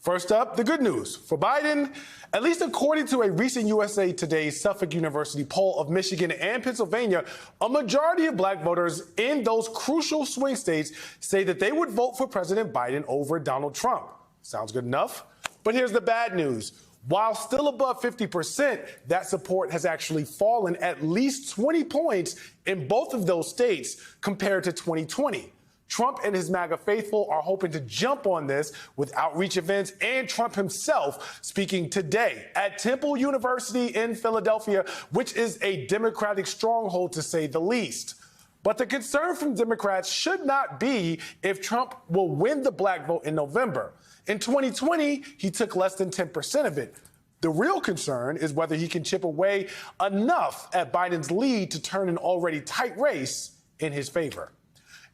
First up, the good news. For Biden, at least according to a recent USA Today Suffolk University poll of Michigan and Pennsylvania, a majority of black voters in those crucial swing states say that they would vote for President Biden over Donald Trump. Sounds good enough? But here's the bad news. While still above 50%, that support has actually fallen at least 20 points in both of those states compared to 2020. Trump and his MAGA faithful are hoping to jump on this with outreach events and Trump himself speaking today at Temple University in Philadelphia, which is a Democratic stronghold to say the least. But the concern from Democrats should not be if Trump will win the black vote in November. In 2020, he took less than 10% of it. The real concern is whether he can chip away enough at Biden's lead to turn an already tight race in his favor.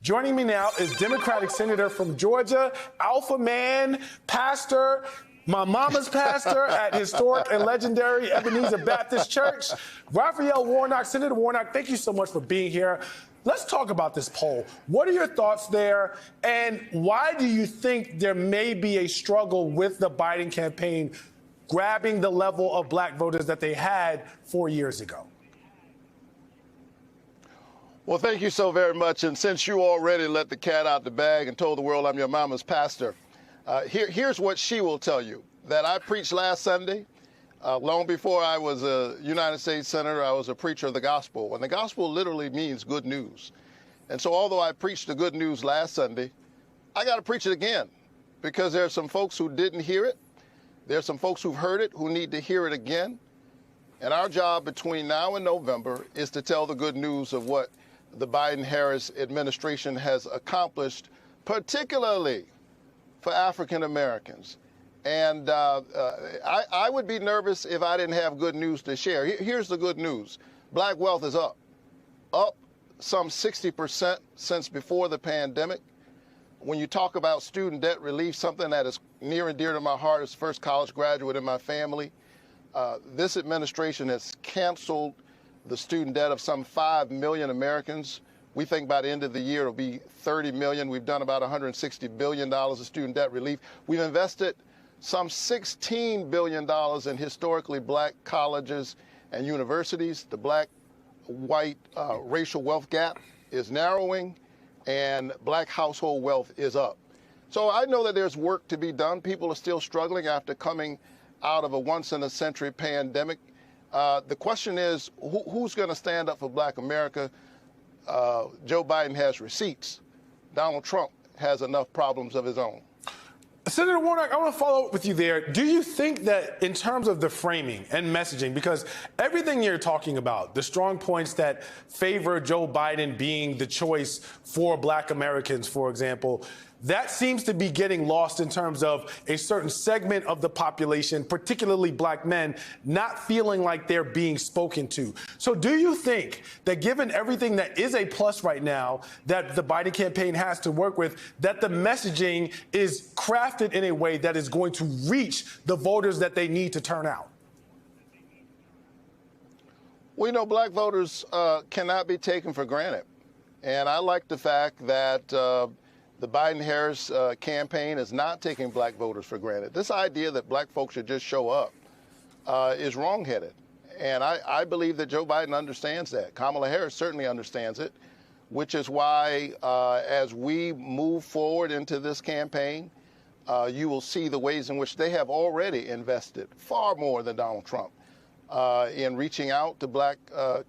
Joining me now is Democratic Senator from Georgia, alpha man, pastor, my mama's pastor at historic and legendary Ebenezer Baptist Church, Raphael Warnock. Senator Warnock, thank you so much for being here. Let's talk about this poll. What are your thoughts there, and why do you think there may be a struggle with the Biden campaign grabbing the level of black voters that they had 4 years ago? Well, thank you so very much. And since you already let the cat out the bag and told the world I'm your mama's pastor, here's what she will tell you. That I preached last Sunday. Long before I was a United States Senator, I was a preacher of the gospel. And the gospel literally means good news. And so although I preached the good news last Sunday, I got to preach it again because there are some folks who didn't hear it. There are some folks who've heard it who need to hear it again. And our job between now and November is to tell the good news of what the Biden-Harris administration has accomplished, particularly for African Americans. And I would be nervous if I didn't have good news to share. Here's the good news. Black wealth is up some 60% since before the pandemic. When you talk about student debt relief, something that is near and dear to my heart as first college graduate in my family, this administration has canceled the student debt of some 5 million Americans. We think by the end of the year it'll be 30 million. We've done about $160 billion of student debt relief. We've invested some $16 billion in historically black colleges and universities. The black-white racial wealth gap is narrowing, and black household wealth is up. So I know that there's work to be done. People are still struggling after coming out of a once-in-a-century pandemic. The question is, who's going to stand up for black America? Joe Biden has receipts. Donald Trump has enough problems of his own. Senator Warnock, I want to follow up with you there. Do you think that in terms of the framing and messaging, because everything you're talking about, the strong points that favor Joe Biden being the choice for black Americans, for example, that seems to be getting lost in terms of a certain segment of the population, particularly black men, not feeling like they're being spoken to. So do you think that given everything that is a plus right now that the Biden campaign has to work with, that the messaging is crafted in a way that is going to reach the voters that they need to turn out? Well, you know, black voters cannot be taken for granted. And I like the fact that the Biden-Harris campaign is not taking black voters for granted. This idea that black folks should just show up is wrongheaded. And I believe that Joe Biden understands that. Kamala Harris certainly understands it, which is why as we move forward into this campaign, you will see the ways in which they have already invested far more than Donald Trump in reaching out to black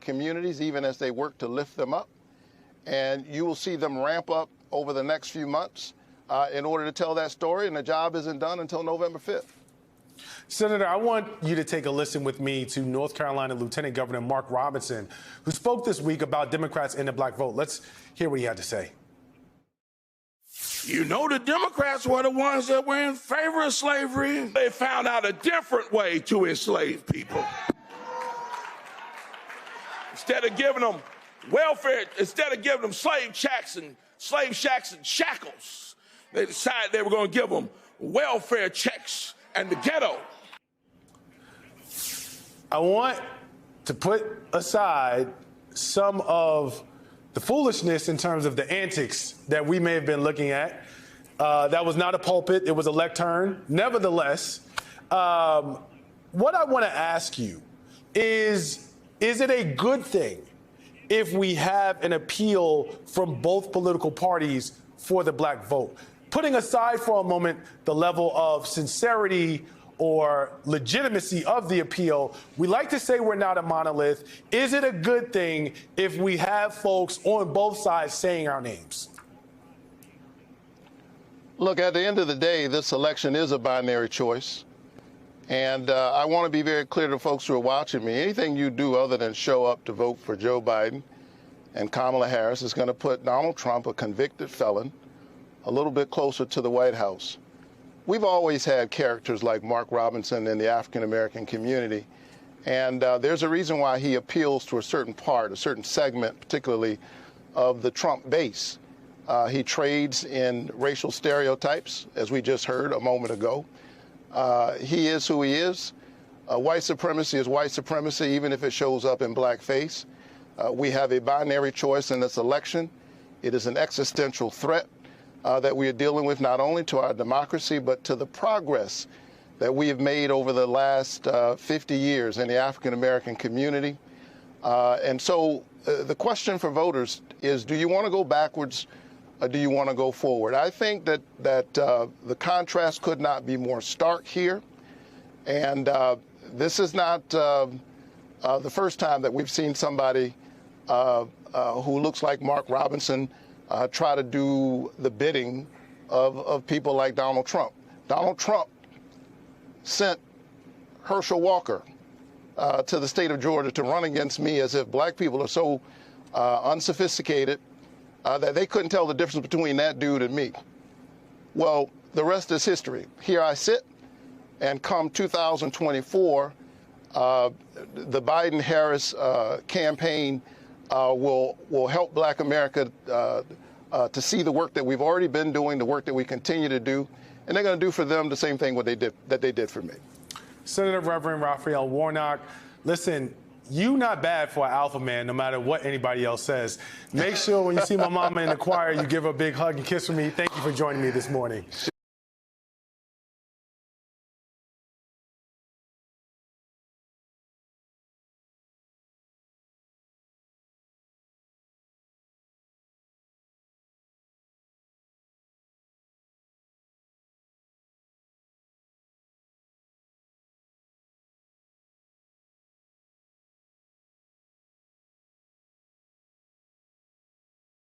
communities, even as they work to lift them up. And you will see them ramp up over the next few months in order to tell that story, and the job isn't done until November 5th. Senator, I want you to take a listen with me to North Carolina Lieutenant Governor Mark Robinson, who spoke this week about Democrats and the black vote. Let's hear what he had to say. You know, the Democrats were the ones that were in favor of slavery. They found out a different way to enslave people. Instead of giving them welfare, instead of giving them slave shacks and shackles, they decided they were going to give them welfare checks and the ghetto. I want to put aside some of the foolishness in terms of the antics that we may have been looking at That was not a pulpit. It was a lectern. Nevertheless, what I want to ask you is it a good thing if we have an appeal from both political parties for the black vote? Putting aside for a moment the level of sincerity or legitimacy of the appeal, we like to say we're not a monolith. Is it a good thing if we have folks on both sides saying our names? Look, at the end of the day, this election is a binary choice. And I want to be very clear to folks who are watching me. Anything you do other than show up to vote for Joe Biden and Kamala Harris is going to put Donald Trump, a convicted felon, a little bit closer to the White House. We've always had characters like Mark Robinson in the African-American community. And there's a reason why he appeals to a certain part, a certain segment, particularly of the Trump base. He trades in racial stereotypes, as we just heard a moment ago. He is who he is. White supremacy is white supremacy, even if it shows up in blackface. We have a binary choice in this election. It is an existential threat that we are dealing with, not only to our democracy, but to the progress that we have made over the last 50 years in the African-American community. And so the question for voters is, do you want to go backwards or do you want to go forward? I think that the contrast could not be more stark here. And this is not the first time that we've seen somebody who looks like Mark Robinson try to do the bidding of people like Donald Trump. Donald Trump sent Herschel Walker to the state of Georgia to run against me, as if black people are so unsophisticated that they couldn't tell the difference between that dude and me. Well, the rest is history. Here I sit, and come 2024, the Biden-Harris campaign will help Black America to see the work that we've already been doing, the work that we continue to do, and they're going to do for them the same thing that they did for me. Senator Reverend Raphael Warnock, listen, you not bad for an alpha man, no matter what anybody else says. Make sure when you see my mama in the choir, you give her a big hug and kiss for me. Thank you for joining me this morning.